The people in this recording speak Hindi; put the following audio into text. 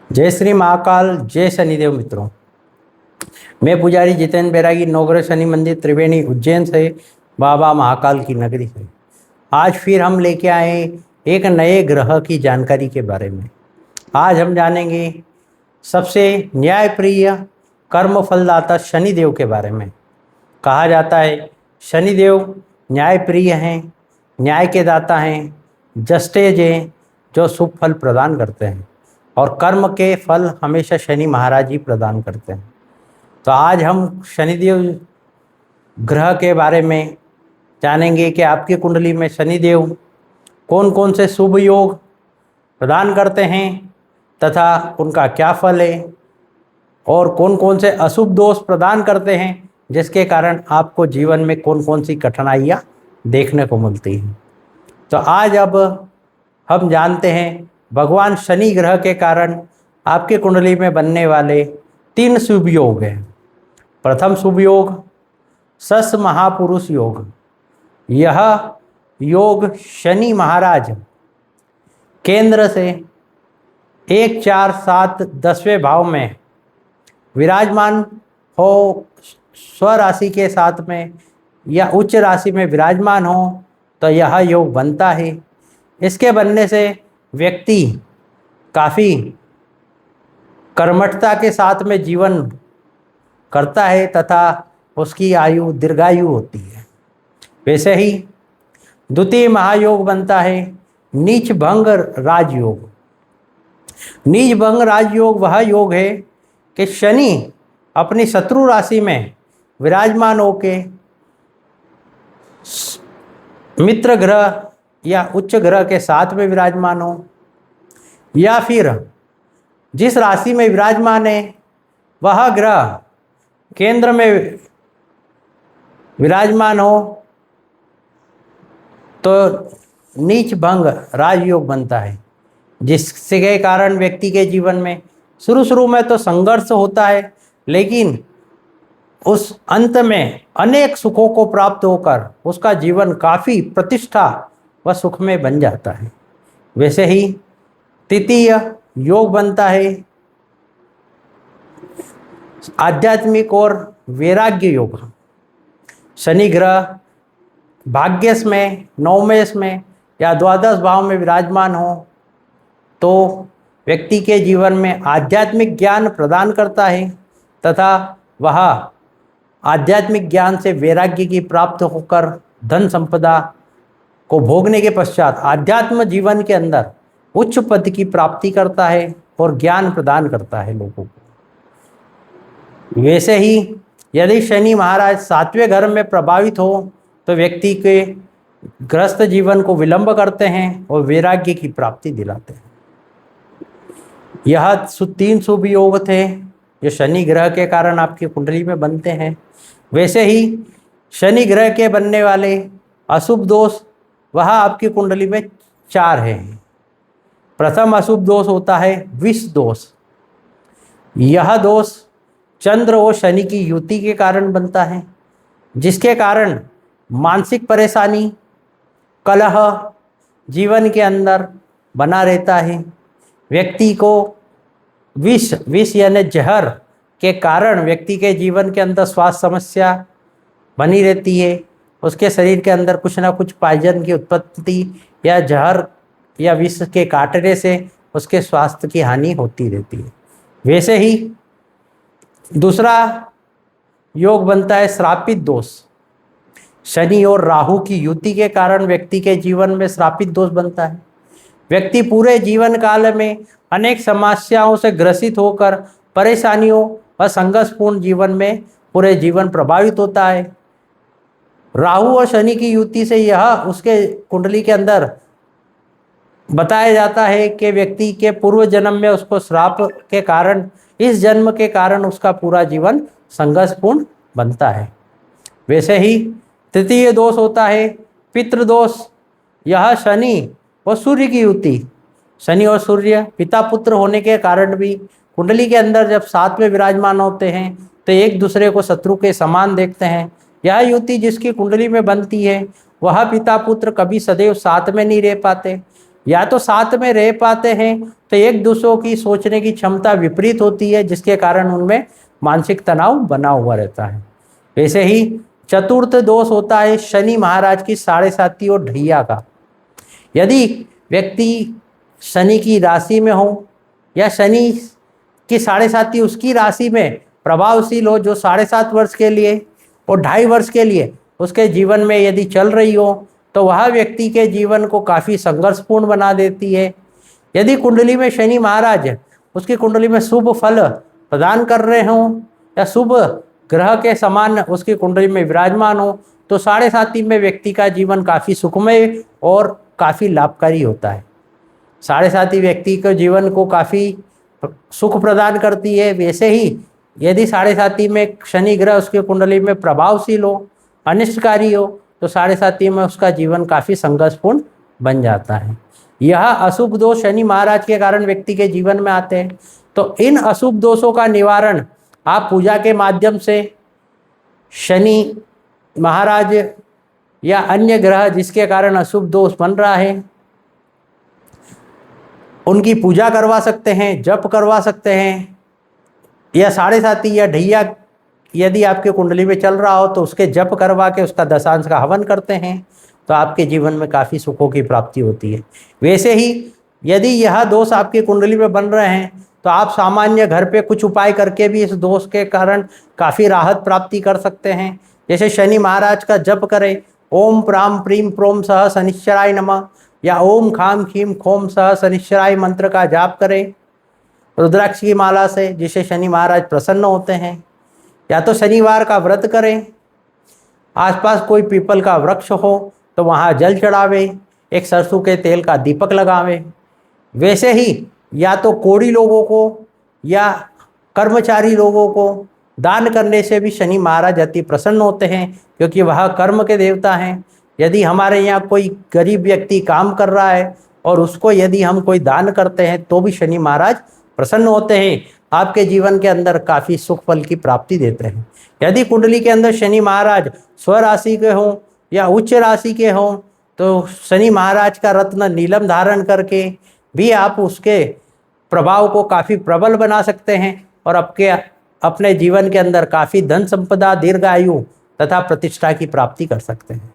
जय श्री महाकाल, जय शनिदेव। मित्रों, मैं पुजारी जितेंद्र बैरागी, नवग्रह शनि मंदिर त्रिवेणी उज्जैन से, बाबा महाकाल की नगरी से आज फिर हम लेके आए एक नए ग्रह की जानकारी के बारे में। आज हम जानेंगे सबसे न्यायप्रिय कर्म फलदाता शनिदेव के बारे में। कहा जाता है शनिदेव न्यायप्रिय हैं, न्याय के दाता हैं, जस्टेज हैं जो शुभ फल प्रदान करते हैं, और कर्म के फल हमेशा शनि महाराज ही प्रदान करते हैं। तो आज हम शनिदेव ग्रह के बारे में जानेंगे कि आपकी कुंडली में शनिदेव कौन कौन से शुभ योग प्रदान करते हैं तथा उनका क्या फल है, और कौन कौन से अशुभ दोष प्रदान करते हैं जिसके कारण आपको जीवन में कौन कौन सी कठिनाइयाँ देखने को मिलती हैं। तो आज अब हम जानते हैं भगवान शनि ग्रह के कारण आपके कुंडली में बनने वाले 3 शुभ योग हैं। प्रथम शुभ योग सस महापुरुष योग। यह योग शनि महाराज केंद्र से 1, 4, 7, 10वें भाव में विराजमान हो, स्वराशि के साथ में या उच्च राशि में विराजमान हो तो यह योग बनता है। इसके बनने से व्यक्ति काफ़ी कर्मठता के साथ में जीवन करता है तथा उसकी आयु दीर्घायु होती है। वैसे ही द्वितीय महायोग बनता है नीच भंग राजयोग। नीच भंग राजयोग वह योग है कि शनि अपनी शत्रु राशि में विराजमान होके मित्र ग्रह या उच्च ग्रह के साथ में विराजमान हो, या फिर जिस राशि में विराजमान है वह ग्रह केंद्र में विराजमान हो तो नीच भंग राजयोग बनता है, जिसके कारण व्यक्ति के जीवन में शुरू में तो संघर्ष होता है, लेकिन उस अंत में अनेक सुखों को प्राप्त होकर उसका जीवन काफ़ी प्रतिष्ठा व सुख में बन जाता है। वैसे ही तृतीय योग बनता है आध्यात्मिक और वैराग्य योग। शनि ग्रह भाग्यस में, नवमेश में या द्वादश भाव में विराजमान हो तो व्यक्ति के जीवन में आध्यात्मिक ज्ञान प्रदान करता है तथा वह आध्यात्मिक ज्ञान से वैराग्य की प्राप्त होकर धन संपदा को भोगने के पश्चात आध्यात्म जीवन के अंदर उच्च पद की प्राप्ति करता है और ज्ञान प्रदान करता है लोगों को। वैसे ही यदि शनि महाराज 7वें घर में प्रभावित हो तो व्यक्ति के ग्रस्त जीवन को विलंब करते हैं और वैराग्य की प्राप्ति दिलाते हैं। यह 3 शुभ योग थे जो शनि ग्रह के कारण आपकी कुंडली में बनते हैं। वैसे ही शनि ग्रह के बनने वाले अशुभ दोष वह आपकी कुंडली में 4 हैं। प्रथम अशुभ दोष होता है विष दोष। यह दोष चंद्र और शनि की युति के कारण बनता है, जिसके कारण मानसिक परेशानी, कलह जीवन के अंदर बना रहता है। व्यक्ति को विष यानी जहर के कारण व्यक्ति के जीवन के अंदर स्वास्थ्य समस्या बनी रहती है। उसके शरीर के अंदर कुछ ना कुछ पॉइजन की उत्पत्ति या जहर या विष के काटने से उसके स्वास्थ्य की हानि होती रहती है। वैसे ही दूसरा योग बनता है श्रापित दोष। शनि और राहु की युति के कारण व्यक्ति के जीवन में श्रापित दोष बनता है। व्यक्ति पूरे जीवन काल में अनेक समस्याओं से ग्रसित होकर परेशानियों व संघर्षपूर्ण जीवन में पूरे जीवन प्रभावित होता है। राहु और शनि की युति से यह उसके कुंडली के अंदर बताया जाता है कि व्यक्ति के पूर्व जन्म में उसको श्राप के कारण, इस जन्म के कारण उसका पूरा जीवन संघर्षपूर्ण बनता है। वैसे ही तृतीय दोष होता है पितृदोष। यह शनि और सूर्य की युति। शनि और सूर्य पिता पुत्र होने के कारण भी कुंडली के अंदर जब साथ में विराजमान होते हैं तो एक दूसरे को शत्रु के समान देखते हैं। यह युति जिसकी कुंडली में बनती है वह पिता पुत्र कभी सदैव साथ में नहीं रह पाते। या तो साथ में रह पाते हैं तो एक दूसरों की सोचने की क्षमता विपरीत होती है, जिसके कारण उनमें मानसिक तनाव बना हुआ रहता है। वैसे ही चतुर्थ दोष होता है शनि महाराज की साढ़े साती और ढैया का। यदि व्यक्ति शनि की राशि में हो या शनि की साढ़े साती उसकी राशि में प्रभावशील हो, जो 7.5 वर्ष के लिए और 2.5 वर्ष के लिए उसके जीवन में यदि चल रही हो, तो वह व्यक्ति के जीवन को काफ़ी संघर्षपूर्ण बना देती है। यदि कुंडली में शनि महाराज उसकी कुंडली में शुभ फल प्रदान कर रहे हों या शुभ ग्रह के समान उसकी कुंडली में विराजमान हो, तो साढ़े साती में व्यक्ति का जीवन काफ़ी सुखमय और काफ़ी लाभकारी होता है। साढ़े साती व्यक्ति के जीवन को काफ़ी सुख प्रदान करती है। वैसे ही यदि साढ़े साती में शनि ग्रह उसकी कुंडली में प्रभावशील हो, अनिष्टकारी हो, तो साढ़े साती में उसका जीवन काफ़ी संघर्षपूर्ण बन जाता है। यह अशुभ दोष शनि महाराज के कारण व्यक्ति के जीवन में आते हैं। तो इन अशुभ दोषों का निवारण आप पूजा के माध्यम से शनि महाराज या अन्य ग्रह जिसके कारण अशुभ दोष बन रहा है उनकी पूजा करवा सकते हैं, जप करवा सकते हैं, या साढ़े साती या ढैया यदि आपके कुंडली में चल रहा हो तो उसके जप करवा के उसका दशांश का हवन करते हैं, तो आपके जीवन में काफ़ी सुखों की प्राप्ति होती है। वैसे ही यदि यह दोष आपकी कुंडली में बन रहे हैं तो आप सामान्य घर पे कुछ उपाय करके भी इस दोष के कारण काफ़ी राहत प्राप्ति कर सकते हैं। जैसे शनि महाराज का जप करें, ओम प्राम प्रीम प्रोम सह शनिश्चराय नमः, या ओम खाम खीम खोम सह शनिश्चराय मंत्र का जाप करें रुद्राक्ष की माला से, जिससे शनि महाराज प्रसन्न होते हैं। या तो शनिवार का व्रत करें, आसपास कोई पीपल का वृक्ष हो तो वहाँ जल चढ़ावे, एक सरसों के तेल का दीपक लगावे। वैसे ही या तो कोढ़ी लोगों को या कर्मचारी लोगों को दान करने से भी शनि महाराज अति प्रसन्न होते हैं, क्योंकि वह कर्म के देवता हैं। यदि हमारे यहाँ कोई गरीब व्यक्ति काम कर रहा है और उसको यदि हम कोई दान करते हैं तो भी शनि महाराज प्रसन्न होते हैं, आपके जीवन के अंदर काफ़ी सुख फल की प्राप्ति देते हैं। यदि कुंडली के अंदर शनि महाराज स्वराशि के हों या उच्च राशि के हों, तो शनि महाराज का रत्न नीलम धारण करके भी आप उसके प्रभाव को काफ़ी प्रबल बना सकते हैं और अपने जीवन के अंदर काफ़ी धन संपदा, दीर्घायु तथा प्रतिष्ठा की प्राप्ति कर सकते हैं।